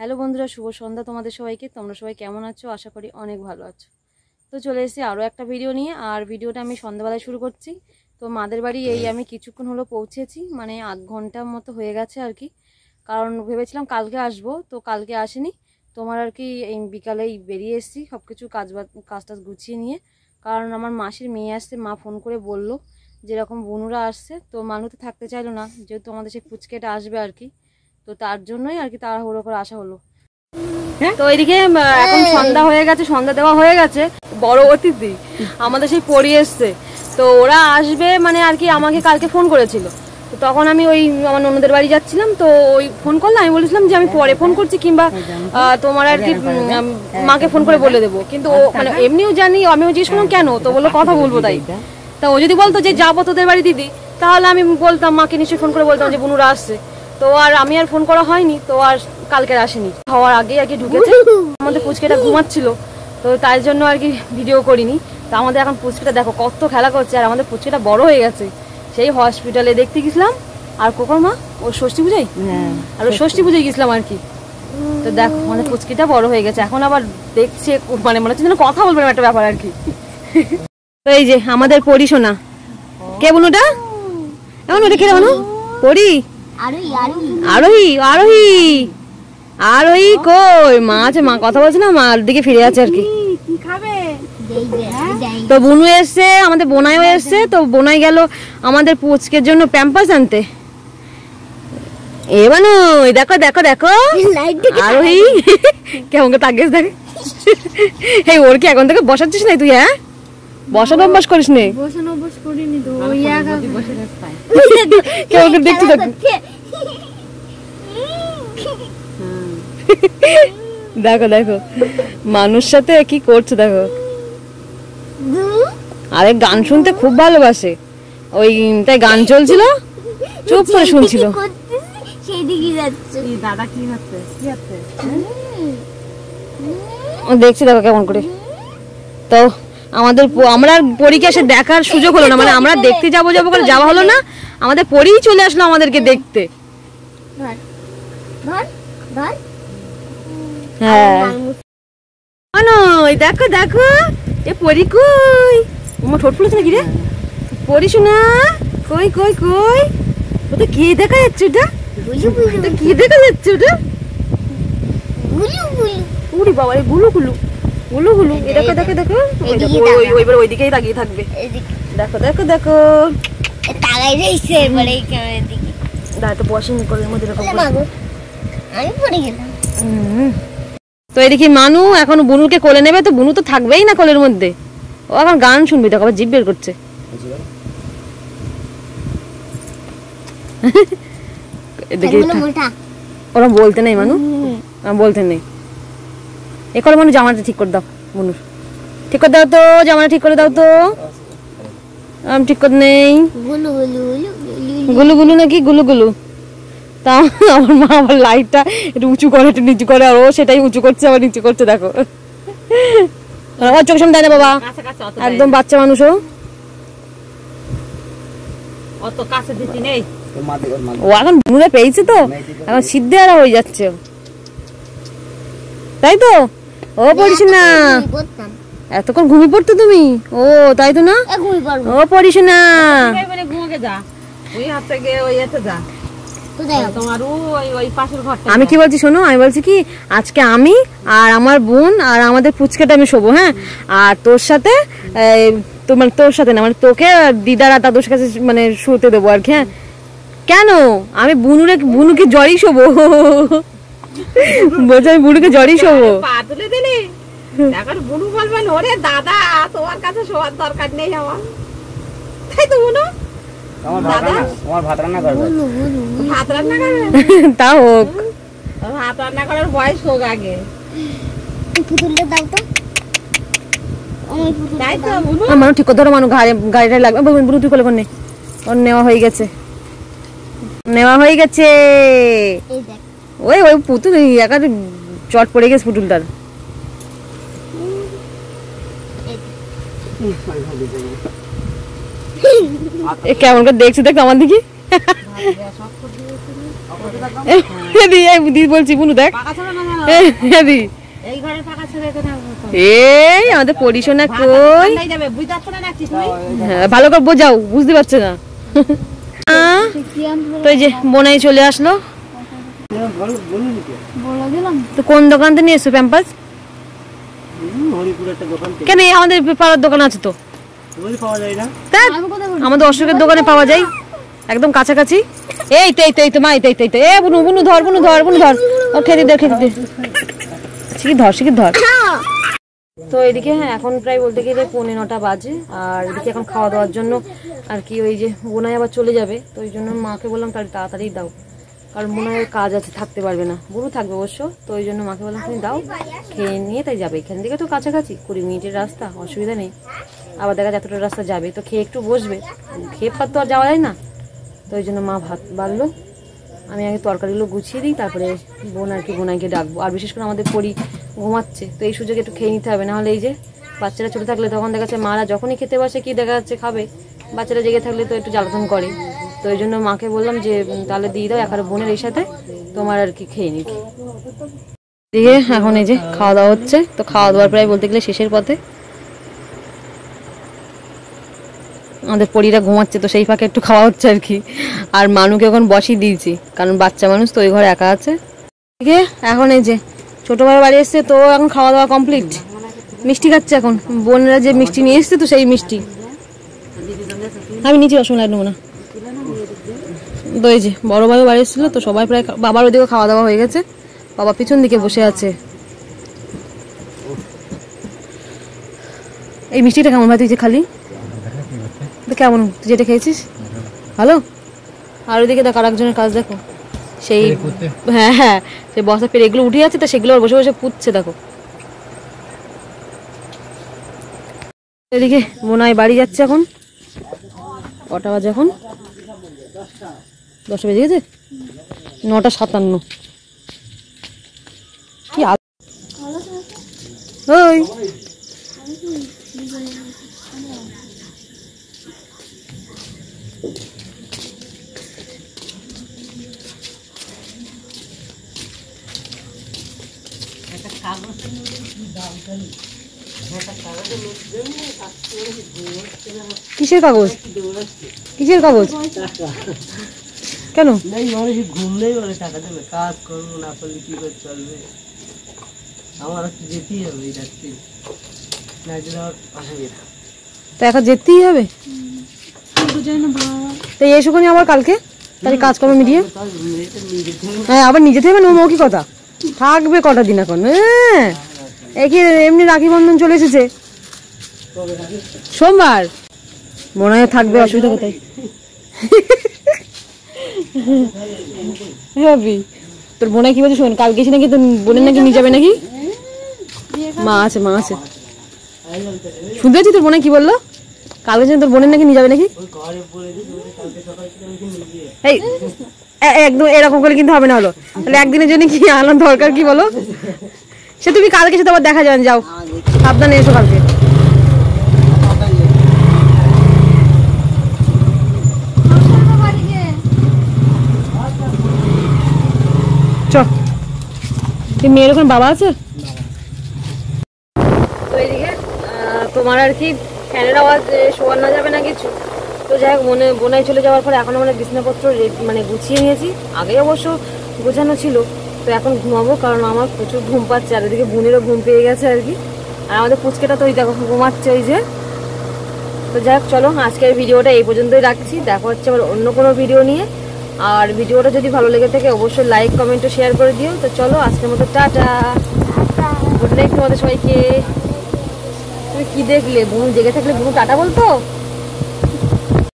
Hello বন্ধুরা, শুভ সন্ধ্যা তোমাদের সবাইকে। তোমরা সবাই কেমন আছো? আশা করি অনেক ভালো আছো। তো চলে এসেছি আরও একটা ভিডিও নিয়ে। আর ভিডিওটা আমি সন্ধ্যাবেলায় শুরু করছি। তো মাদের বাড়ি এই আমি কিছুক্ষণ হলো পৌঁছেছি, মানে আধ ঘন্টার মতো হয়ে গেছে আর কি। কারণ ভেবেছিলাম কালকে আসবো, তো কালকে আসিনি। তোমার আর কি এই বিকালেই বেরিয়ে এসেছি সব কিছু কাজ টাজ গুছিয়ে নিয়ে। কারণ আমার মাসির মেয়ে আসছে, মা ফোন করে বললো যেরকম বনুরা আসছে, তো মানু তো থাকতে চাইলো না, যেহেতু আমাদের সেই পুচকেটা আসবে আর কি। তো তার জন্যই আর কি তাড়াহুড়ো করে আসা হলো। তো এদিকে এখন সন্ধ্যা হয়ে গেছে, সন্ধ্যা দেওয়া হয়ে গেছে। বড় অতিথি আমাদের সেই পড়ি এসছে, তো ওরা আসবে মানে আর কি আমাকে কালকে ফোন করেছিল। তো তখন আমি ওই আমার ননদের বাড়ি যাচ্ছিলাম, তো ওই ফোন করলাম, আমি বলেছিলাম যে আমি পরে ফোন করছি, কিংবা তোমার আর কি মাকে ফোন করে বলে দেবো। কিন্তু ও মানে এমনিও জানি, আমিও জিজ্ঞেস করলাম কেন, তো বললো কথা বলবো তাই। তা ও যদি বলতো যে যাবো তোদের বাড়ি দিদি, তাহলে আমি বলতাম, মাকে নিশ্চয়ই ফোন করে বলতাম যে বনুরা আসছে। তো আর আমি আর ফোন করা হয়নি, তো আর কালকে আসেনি, হওয়ার আগে আর কি ঢুকেছে। আমাদের পুচকেটা ঘুমাচ্ছিল, তো তাই জন্য আর কি ভিডিও করিনি। তো আমাদের এখন পুচকেটা দেখো কত খেলা করছে, আর আমাদের পুচকেটা বড় হয়ে গেছে। সেই হসপিটালে দেখতে গেছিলাম, আর কোকর মা ও ষষ্ঠী পূজায়, আর ও ষষ্ঠী পূজায় গেছিলাম আর কি। তো দেখো আমাদের পুচকিটা বড় হয়ে গেছে, এখন আবার দেখছে, মানে মনে হচ্ছে যেন কথা বলবে একটা ব্যাপার আর কি। তো এই যে আমাদের পড়ি শোনা, কে বনুটা এমন ওটা কে বনু পড়ি আরোহী আরোহী আরোহী কই মা আছে, মা কথা বলছে না, মার দিকে ফিরে আছে আর কি। তো বনু এসছে, আমাদের বোনাইও এসছে। তো বোনাই গেল আমাদের পুচকের জন্য প্যাম্পাস আনতে। এ বানু দেখো দেখো দেখো আরোহী কেমন তাকিয়ে দেখ। এই ওর কি এখন থেকে বসাচ্ছিস না তুই? হ্যাঁ বসানো অভ্যাস করিস নি? বসানো অভ্যাস করিনি তো, কেমন দেখছি দেখ। দেখো দেখো মানুষ সাথে কি করছে দেখো। আরে গান শুনতে খুব ভালোবাসে, ওই তাই গান চলছিল, চুপ করে শুনছিল। দেখছি দেখো কেমন করে। তো আমাদের আমরা পরীকে এসে দেখার সুযোগ হলো না, মানে আমরা দেখতে যাবো যাবো করে যাওয়া হলো না, আমাদের পরেই চলে আসলো আমাদেরকে দেখতে। হ্যাঁ দেখো দেখো এ পরি কই, আমার ঠোঁট ফুলেছে নাকি রে? পরি শোনা কই কই কই, ওটা কি দেখা যাচ্ছে? ওটা কি দেখা যাচ্ছে? ওটা উড়ি বাবা, এই গুলু গুলু গুলু গুলু, এ দেখো দেখো দেখো, ওইবার ওইদিকেই তাকিয়ে থাকবে। দেখো দেখো দেখো তাকাই রইছে বলে ক্যামেরার দিকে। দাঁড়া বসেনি কোলের মধ্যে এরকম আমি পড়ে গেলাম। তো এদিকে মানু এখন বুনুকে কোলে নেবে, তো বুনু তো থাকবেই না কোলের মধ্যে, ও এখন গান শুনবি, দেখো আবার জিভ বের করছে। ওরা বলতে নেই মানু, বলতে নেই। এ করে মানু জামাটা ঠিক করে দাও, বুনুর ঠিক করে দাও তো, জামাটা ঠিক করে দাও তো। আমি ঠিক করে নেই, গুলু গুলু নাকি গুলু গুলু। তা আমার মা আবার লাইটটা একটু উঁচু করে একটু নিচু করে, আর ও সেটাই উঁচু করছে আবার নিচু করছে। দেখো চোখ সামনে দেয় না বাবা, একদম বাচ্চা মানুষ। ও এখন বুনুরে পেয়েছে তো, এখন সিদ্ধে আর হয়ে যাচ্ছে, তাই তো? ও পড়িস না, এতক্ষণ ঘুমিয়ে পড়তো তুমি? ও তাই তো না, ও পড়িস না। আমি কি বলছি শোনো, আমি বলছি কি আজকে আমি আর আমার বোন আর আমাদের পুচকেটা আমি শোবো, হ্যাঁ? আর তোর সাথে মানে তোর সাথে না, মানে তোকে দিদার আর দাদুর কাছে মানে শুতে দেবো আর কি। হ্যাঁ কেন? আমি বুনুকে জ্বরই শোবো, বলছি আমি বুনুকে জ্বরই শোবো। বুনু বলবেন ওরে দাদা তোমার কাছে শোয়ার দরকার নেই আমার, তাই তো বুনু? তা হোক, ভাত রান্না করার বয়স হোক আগে। মানুষ ঠিক ধরো, মানুষ গাড়িটা লাগবে, বুনু তুই কোলে নে, ওর নেওয়া হয়ে গেছে, নেওয়া হয়ে গেছে। ওই ওই পুতুল একার চট পড়ে গেছে পুতুলটার। কেমন করে দেখছি দেখো আমার দিকে, দিদি বলছি বুনু দেখ এই আমাদের পরিশোনা কই ভালো করে বোঝাও বুঝতে পারছে না তো এই যে বোনাই চলে আসলো তো কোন দোকান থেকে নিয়ে এসছো প্যাম্পাস কেন আমাদের পাড়ার দোকান আছে তো আমাদের অশোকের দোকানে পাওয়া যায় একদম কাছাকাছি এই তো এই তো এই তো মা এই তো এ বুনু বুনু ধর বুনু ধর বুনু ধর খেতে দে শিখি ধর তো এদিকে এখন প্রায় বলতে গেলে 9:45 বাজে আর এদিকে এখন খাওয়া দাওয়ার জন্য আর কি ওই যে বোনাই আবার চলে যাবে তো ওই জন্য মাকে বললাম তাহলে তাড়াতাড়ি দাও কারণ বোনাইয়ের কাজ আছে থাকতে পারবে না বুড়ো থাকবে অবশ্য তো ওই জন্য মাকে বললাম তুমি দাও খেয়ে নিয়ে তাই যাবে এখান থেকে তো কাছাকাছি 20 মিনিটের রাস্তা অসুবিধা নেই আবার দেখা যতটা রাস্তা যাবে তো খেয়ে একটু বসবে খেয়ে পার তো আর যাওয়া যায় না তো ওই জন্য মা ভাত বাড়লো আমি আগে তরকারিগুলো গুছিয়ে দিই তারপরে বোন আর কি বোনাইকে ডাকবো আর বিশেষ করে আমাদের পরি ঘুমাচ্ছে তো এই সুযোগে একটু খেয়ে নিতে হবে নাহলে এই যে বাচ্চারা ছোটো থাকলে তখন দেখা যাচ্ছে মারা যখনই খেতে বসে কি দেখা যাচ্ছে খাবে বাচ্চারা জেগে থাকলে তো একটু জ্বালাতন করে তো ওই জন্য মাকে বললাম যে তাহলে দিয়ে দাও একবার বোনের এই সাথে তোমার আর কি খেয়ে নিবি দিয়ে এখন এই যে খাওয়া দাওয়া হচ্ছে তো খাওয়া দাওয়ার প্রায় বলতে গেলে শেষের পথে আমাদের পরিরা ঘুমাচ্ছে তো সেই ফাঁকে একটু খাওয়া হচ্ছে আর কি আর মানুকে এখন বসিয়ে দিয়েছি কারণ বাচ্চা মানুষ তো ওই ঘরে একা আছে এখন এই যে ছোট ভাই বাড়ি এসছে তো এখন খাওয়া দাওয়া কমপ্লিট মিষ্টি খাচ্ছে এখন বোনেরা যে মিষ্টি নিয়ে এসছে তো সেই মিষ্টি আমি নিচে অসুবিধা নেবো না তো এই যে বড় ভাইও বাড়ি এসেছিল তো সবাই প্রায় বাবার ওদিকে খাওয়া দাওয়া হয়ে গেছে বাবা পিছন দিকে বসে আছে এই মিষ্টিটা কেমন ভাই তুই যে খালি কেমন তুই যেটা খেয়েছিস ভালো আর ওইদিকে দেখো আরেকজনের কাজ দেখো সেই হ্যাঁ সেই বসা পেরে এগুলো উঠে যাচ্ছে তো সেগুলো বসে বসে পুচ্ছে দেখো এদিকে বোনাই বাড়ি যাচ্ছে এখন কটা বাজে এখন 10টা বেজে গেছে 9:57 কি ওই কিসের কাগজ কিসের কাগজ কেন ঘুম নেই বলে টাকা দেবে কাজ করবো না করলে কি করে চলবে আমার যেতেই হবে এই রাত্রি তো একা যেতেই হবে তো এসোখানে আবার কালকে তাহলে কাজ করবে মিডিয়ে হ্যাঁ আবার নিজে থেকে না মৌখিক কথা থাকবে কটা দিন এখন হ্যাঁ এমনি রাখি বন্ধন চলে এসেছে সোমবার মনে হয় থাকবে অসুবিধা কোথায় তোর বোনাই কি বলছে শোন কাল গেছি নাকি তোর বোনের নাকি নিয়ে যাবে নাকি মা আছে শুনতে পাচ্ছি তোর বোনাই কি বললো কাল গেছি তোর বোনের নাকি নিয়ে যাবে নাকি এই একদম এরকম করে কিন্তু হবে না হলো তাহলে একদিনের জন্য কি আনার দরকার কি বলো সে তুমি কালকে সাথে আবার দেখা যাবেন যাও সাবধানে এসো কালকে মেয়ের ওখানে বাবা আছে তো এইদিকে তোমার আর কি ফ্যানের আওয়াজ শোয়ার না যাবে না কিছু তো যাই হোক বোনাই চলে যাওয়ার পরে এখন আমরা বিছানাপত্র মানে গুছিয়ে নিয়েছি আগে অবশ্য গোছানো ছিল তো এখন ঘুমাবো কারণ আমার প্রচুর ঘুম পাচ্ছে আর এদিকে বোনেরও ঘুম পেয়ে গেছে আর কি আর আমাদের পুচকেটা তো ওই দেখো ঘুমাচ্ছে ওই যে তো যাই হোক চলো আজকের ভিডিওটা এই পর্যন্তই রাখছি দেখা হচ্ছে আবার অন্য কোনো ভিডিও নিয়ে আর ভিডিওটা যদি ভালো লেগে থাকে অবশ্যই লাইক কমেন্ট ও শেয়ার করে দিও তো চলো আজকের মতো টাটা গুড নাইট তোমাদের সবাইকে তুমি কি দেখলে বোন জেগে থাকলে বোন টাটা বলতো